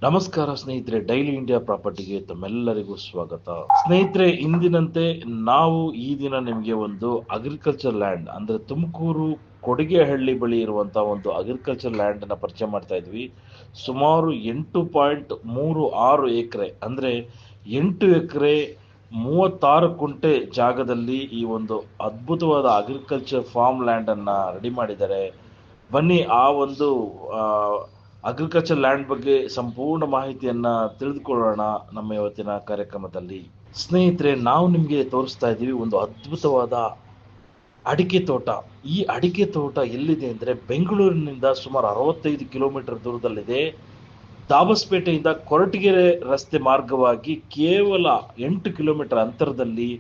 ನಮಸ್ಕಾರ ಸ್ನೇಹಿತರೆ, daily India ಪ್ರಾಪರ್ಟಿಗೆ ತಮ್ಮೆಲ್ಲರಿಗೂ ಸ್ವಾಗತ. ಸ್ನೇಹಿತರೆ, ಇಂದಿನಂತೆ ನಾವು ಈ ದಿನ ನಿಮಗೆ ಒಂದು ಅಗ್ರಿಕಲ್ಚರ್ ಲ್ಯಾಂಡ್ ಅಂದ್ರೆ ತುಮಕೂರು ಕೊಡಿಗೆಹಳ್ಳಿ ಬಳಿ ಇರುವಂತಹ ಒಂದು ಅಗ್ರಿಕಲ್ಚರ್ ಲ್ಯಾಂಡ್ ಅನ್ನ ಪರಿಚಯ ಮಾಡ್ತಾ ಇದ್ವಿ. ಸುಮಾರು 8.36 ಎಕರೆ ಅಂದ್ರೆ 8 ಎಕರೆ 36 ಕುಂಟೆ ಜಾಗದಲ್ಲಿ ಈ ಒಂದು ಅದ್ಭುತವಾದ ಅಗ್ರಿಕಲ್ಚರ್ ಫಾರ್ಮ್ ಲ್ಯಾಂಡ್ ಅನ್ನ ರೆಡಿ ಮಾಡಿದ್ದಾರೆ. ಬನ್ನಿ ಆ ಒಂದು ಅಗ್ರಿಕಲ್ಚರ್ ಲ್ಯಾಂಡ್ ಬಗ್ಗೆ ಸಂಪೂರ್ಣ ಮಾಹಿತಿಯನ್ನ ತಿಳಿದುಕೊಳ್ಳೋಣ ನಮ್ಮ ಇವತ್ತಿನ ಕಾರ್ಯಕ್ರಮದಲ್ಲಿ. ಸ್ನೇಹಿತರೆ, ನಾವು ನಿಮಗೆ ತೋರಿಸ್ತಾ ಇದ್ದೀವಿ ಒಂದು ಅದ್ಭುತವಾದ ಅಡಿಕೆ ತೋಟ. ಈ ಅಡಿಕೆ ತೋಟ ಎಲ್ಲಿದೆ ಅಂದ್ರೆ ಬೆಂಗಳೂರಿನಿಂದ ಸುಮಾರು 65 ಕಿಲೋಮೀಟರ್ ದೂರದಲ್ಲಿದೆ. ದಾಬಸ್ಪೇಟೆಯಿಂದ ಕೊರಟಗೆರೆ ರಸ್ತೆ ಮಾರ್ಗವಾಗಿ ಕೇವಲ 8 ಕಿಲೋಮೀಟರ್ ಅಂತರದಲ್ಲಿ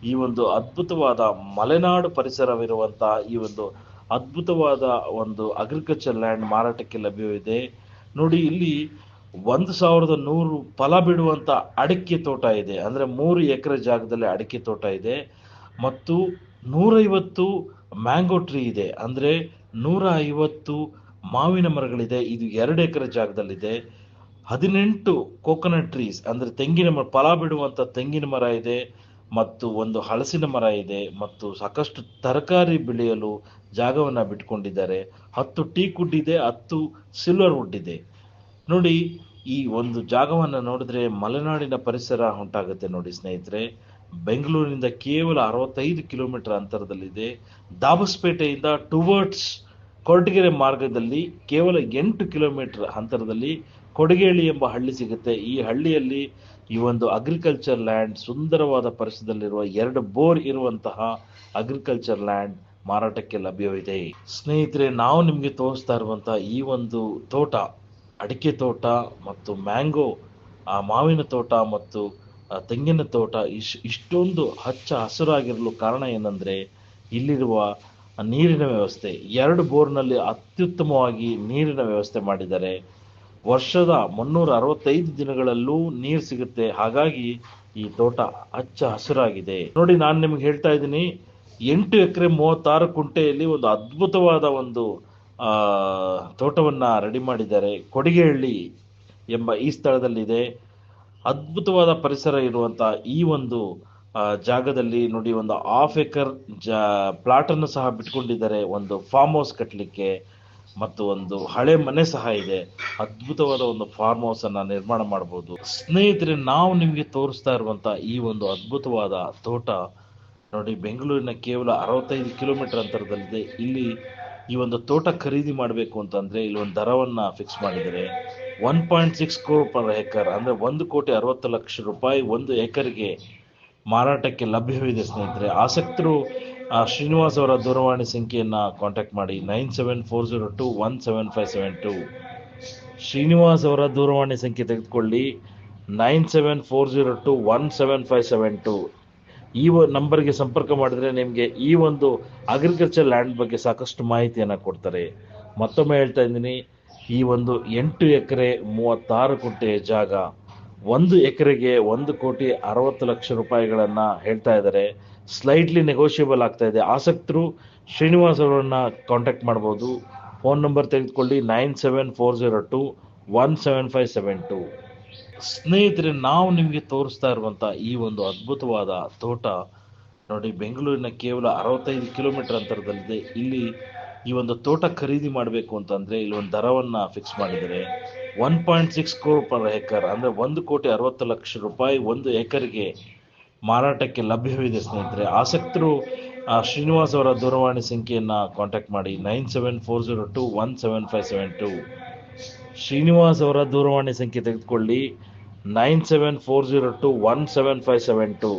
ಈ ಒಂದು ಅದ್ಭುತವಾದ ಮಲೆನಾಡು ಪರಿಸರವಿರುವಂತಹ ಈ ಒಂದು ಅದ್ಭುತವಾದ ಒಂದು ಅಗ್ರಿಕಲ್ಚರ್ ಲ್ಯಾಂಡ್ ಮಾರಾಟಕ್ಕೆ ಲಭ್ಯವಿದೆ. ನೋಡಿ, ಇಲ್ಲಿ 1100 ಫಲ ಬಿಡುವಂತ ಅಡಿಕೆ ತೋಟ ಇದೆ. ಅಂದ್ರೆ 3 ಎಕರೆ ಜಾಗದಲ್ಲಿ ಅಡಿಕೆ ತೋಟ ಇದೆ ಮತ್ತು 150 ಮ್ಯಾಂಗೋ ಟ್ರೀ ಇದೆ. ಅಂದ್ರೆ 150 ಮಾವಿನ ಮರಗಳಿದೆ. ಇದು 2 ಎಕರೆ ಜಾಗದಲ್ಲಿದೆ. 18 ಕೋಕೋನಟ್ ಟ್ರೀಸ್ ಅಂದ್ರೆ ತೆಂಗಿನ ಮರ, ಫಲ ಬಿಡುವಂತ ತೆಂಗಿನ ಮರ ಇದೆ ಮತ್ತು ಒಂದು ಹಲಸಿನ ಮರ ಇದೆ ಮತ್ತು ಸಾಕಷ್ಟು ತರಕಾರಿ ಬೆಳೆಯಲು ಜಾಗವನ್ನ ಬಿಟ್ಕೊಂಡಿದ್ದಾರೆ. 10 ಟೀಕ್ ವುಡ್ ಇದೆ, 10 ಸಿಲ್ವರ್ ವುಡ್ ಇದೆ. ನೋಡಿ, ಈ ಒಂದು ಜಾಗವನ್ನ ನೋಡಿದ್ರೆ ಮಲೆನಾಡಿನ ಪರಿಸರ ಉಂಟಾಗುತ್ತೆ. ನೋಡಿ ಸ್ನೇಹಿತರೆ, ಬೆಂಗಳೂರಿನಿಂದ ಕೇವಲ 65 ಕಿಲೋಮೀಟರ್ ಅಂತರದಲ್ಲಿದೆ. ದಾಬಸ್ಪೇಟೆಯಿಂದ ಟುವರ್ಡ್ಸ್ ಕೊರಟಗೆರೆ ಮಾರ್ಗದಲ್ಲಿ ಕೇವಲ 8 ಕಿಲೋಮೀಟರ್ ಅಂತರದಲ್ಲಿ ಕೊಡಿಗೇಳಿ ಎಂಬ ಹಳ್ಳಿ ಸಿಗುತ್ತೆ. ಈ ಹಳ್ಳಿಯಲ್ಲಿ ಈ ಒಂದು ಅಗ್ರಿಕಲ್ಚರ್ ಲ್ಯಾಂಡ್, ಸುಂದರವಾದ ಪರಿಸರದಲ್ಲಿರುವ 2 ಬೋರ್ ಇರುವಂತಹ ಅಗ್ರಿಕಲ್ಚರ್ ಲ್ಯಾಂಡ್ ಮಾರಾಟಕ್ಕೆ ಲಭ್ಯವಿದೆ. ಸ್ನೇಹಿತರೆ, ನಾವು ನಿಮಗೆ ತೋರಿಸ್ತಾ ಇರುವಂತಹ ಈ ಒಂದು ತೋಟ, ಅಡಿಕೆ ತೋಟ ಮತ್ತು ಮ್ಯಾಂಗೋ ಮಾವಿನ ತೋಟ ಮತ್ತು ತೆಂಗಿನ ತೋಟ ಇಷ್ಟೊಂದು ಹಚ್ಚ ಹಸಿರಾಗಿರಲು ಕಾರಣ ಏನಂದ್ರೆ ಇಲ್ಲಿರುವ ನೀರಿನ ವ್ಯವಸ್ಥೆ. 2 ಬೋರ್ನಲ್ಲಿ ಅತ್ಯುತ್ತಮವಾಗಿ ನೀರಿನ ವ್ಯವಸ್ಥೆ ಮಾಡಿದ್ದಾರೆ. ವರ್ಷದ 365 ದಿನಗಳಲ್ಲೂ ನೀರು ಸಿಗುತ್ತೆ. ಹಾಗಾಗಿ ಈ ತೋಟ ಹಚ್ಚ ಹಸಿರಾಗಿದೆ. ನೋಡಿ, ನಾನು ನಿಮ್ಗೆ ಹೇಳ್ತಾ ಇದ್ದೀನಿ, 8 ಎಕರೆ 36 ಕುಂಟೆಯಲ್ಲಿ ಒಂದು ಅದ್ಭುತವಾದ ಒಂದು ತೋಟವನ್ನ ರೆಡಿ ಮಾಡಿದ್ದಾರೆ. ಕೊಡಿಗೆಹಳ್ಳಿ ಎಂಬ ಈ ಸ್ಥಳದಲ್ಲಿದೆ. ಅದ್ಭುತವಾದ ಪರಿಸರ ಇರುವಂತಹ ಈ ಒಂದು ಜಾಗದಲ್ಲಿ ನೋಡಿ, ಒಂದು 1/2 ಎಕರ್ ಪ್ಲಾಟ್ ಅನ್ನು ಸಹ ಬಿಟ್ಕೊಂಡಿದ್ದಾರೆ ಒಂದು ಫಾರ್ಮ್ ಹೌಸ್ ಕಟ್ಟಲಿಕ್ಕೆ ಮತ್ತು ಒಂದು ಹಳೆ ಮನೆ ಸಹ ಇದೆ. ಅದ್ಭುತವಾದ ಒಂದು ಫಾರ್ಮ್ ಹೌಸ್ ಅನ್ನ ನಿರ್ಮಾಣ ಮಾಡಬಹುದು. ಸ್ನೇಹಿತರೆ, ನಾವು ನಿಮಗೆ ತೋರಿಸ್ತಾ ಇರುವಂತಹ ಈ ಒಂದು ಅದ್ಭುತವಾದ ತೋಟ ನೋಡಿ, ಬೆಂಗಳೂರಿನ ಕೇವಲ 65 ಕಿಲೋಮೀಟರ್ ಅಂತರದಲ್ಲಿದೆ. ಇಲ್ಲಿ ಈ ಒಂದು ತೋಟ ಖರೀದಿ ಮಾಡಬೇಕು ಅಂತಂದ್ರೆ ಇಲ್ಲಿ ಒಂದು ದರವನ್ನ ಫಿಕ್ಸ್ ಮಾಡಿದರೆ 1.6 crore ಪರ್ ಎಕರ್ ಅಂದ್ರೆ 1,60,00,000 ಒಂದು ಎಕರ್ಗೆ ಮಾರಾಟಕ್ಕೆ ಲಭ್ಯವಿದೆ. ಸ್ನೇಹಿತರೆ, ಆಸಕ್ತರು ಶ್ರೀನಿವಾಸ್ ಅವರ ದೂರವಾಣಿ ಸಂಖ್ಯೆಯನ್ನ ಕಾಂಟ್ಯಾಕ್ಟ್ ಮಾಡಿ 9740217572. ಶ್ರೀನಿವಾಸ್ ಅವರ ದೂರವಾಣಿ ಸಂಖ್ಯೆ ತೆಗೆದುಕೊಳ್ಳಿ 9740217572. ಈ ನಂಬರ್ಗೆ ಸಂಪರ್ಕ ಮಾಡಿದ್ರೆ ನಿಮಗೆ ಈ ಒಂದು ಅಗ್ರಿಕಲ್ಚರ್ ಲ್ಯಾಂಡ್ ಬಗ್ಗೆ ಸಾಕಷ್ಟು ಮಾಹಿತಿಯನ್ನ ಕೊಡ್ತಾರೆ. ಮತ್ತೊಮ್ಮೆ ಹೇಳ್ತಾ ಇದ್ದೀನಿ, ಈ ಒಂದು 8 ಎಕರೆ 36 ಕುಂಟೆ ಜಾಗ 1 ಎಕರೆಗೆ 1,60,00,000 ಹೇಳ್ತಾ ಇದ್ದಾರೆ. ಸ್ಲೈಟ್ಲಿ ನೆಗೋಷಿಯಬಲ್ ಆಗ್ತಾ ಇದೆ. ಆಸಕ್ತರು ಶ್ರೀನಿವಾಸ್ ಅವರನ್ನ ಕಾಂಟ್ಯಾಕ್ಟ್ ಮಾಡಬಹುದು. ಫೋನ್ ನಂಬರ್ ತೆಗೆದುಕೊಳ್ಳಿ 9740217572. ಸ್ನೇಹಿತರೆ, ನಾವು ನಿಮಗೆ ತೋರಿಸ್ತಾ ಇರುವಂತಹ ಈ ಒಂದು ಅದ್ಭುತವಾದ ತೋಟ ನೋಡಿ, ಬೆಂಗಳೂರಿನ ಕೇವಲ 65 ಕಿಲೋಮೀಟರ್ ಅಂತರದಲ್ಲಿದೆ. ಇಲ್ಲಿ ಈ ಒಂದು ತೋಟ ಖರೀದಿ ಮಾಡಬೇಕು ಅಂತಂದ್ರೆ ಇಲ್ಲಿ ಒಂದು ದರವನ್ನ ಫಿಕ್ಸ್ ಮಾಡಿದರೆ 1.6 crore ಪರ್ ಎಕರ್ ಅಂದ್ರೆ 1,60,00,000 ಒಂದು ಎಕರ್ಗೆ ಮಾರಾಟಕ್ಕೆ ಲಭ್ಯವಿದೆ. ಸ್ನೇಹಿತರೆ, ಆಸಕ್ತರು ಶ್ರೀನಿವಾಸ್ ಅವರ ದೂರವಾಣಿ ಸಂಖ್ಯೆಯನ್ನ ಕಾಂಟ್ಯಾಕ್ಟ್ ಮಾಡಿ 9740217572. ಶ್ರೀನಿವಾಸ್ ಅವರ ದೂರವಾಣಿ ಸಂಖ್ಯೆ ತೆಗೆದುಕೊಳ್ಳಿ 9740217572.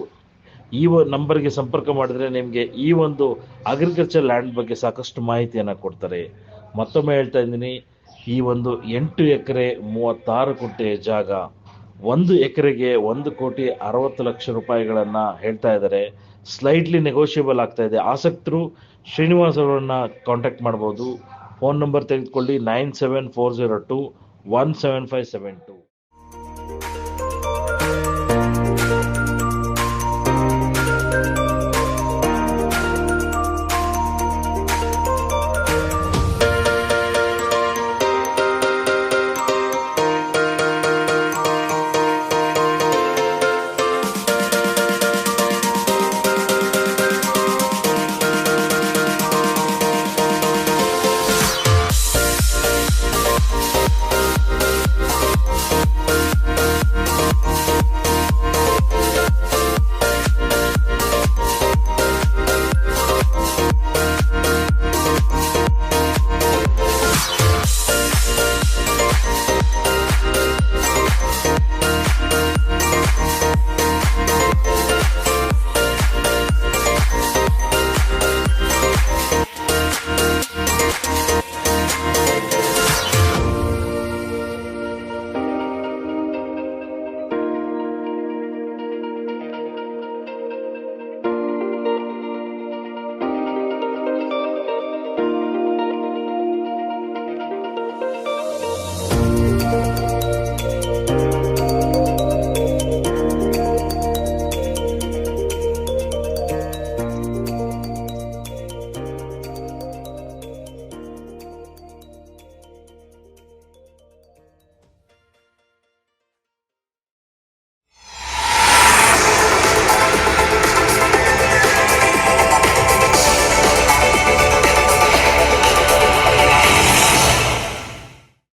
ಈ ನಂಬರ್ಗೆ ಸಂಪರ್ಕ ಮಾಡಿದ್ರೆ ನಿಮಗೆ ಈ ಒಂದು ಅಗ್ರಿಕಲ್ಚರ್ ಲ್ಯಾಂಡ್ ಬಗ್ಗೆ ಸಾಕಷ್ಟು ಮಾಹಿತಿಯನ್ನ ಕೊಡ್ತಾರೆ. ಮತ್ತೊಮ್ಮೆ ಹೇಳ್ತಾ ಇದ್ದೀನಿ, ಈ ಒಂದು 8 ಎಕರೆ 36 ಕುಂಟೆ ಜಾಗ 1 ಎಕರೆಗೆ 1,60,00,000 ಹೇಳ್ತಾ ಇದ್ದಾರೆ. ಸ್ಲೈಟ್ಲಿ ನೆಗೋಷಿಯಬಲ್ ಆಗ್ತಾ ಇದೆ. ಆಸಕ್ತರು ಶ್ರೀನಿವಾಸ್ ಅವರನ್ನ ಕಾಂಟ್ಯಾಕ್ಟ್ ಮಾಡಬಹುದು. ಫೋನ್ ನಂಬರ್ ತೆಗೆದುಕೊಳ್ಳಿ 9740217572.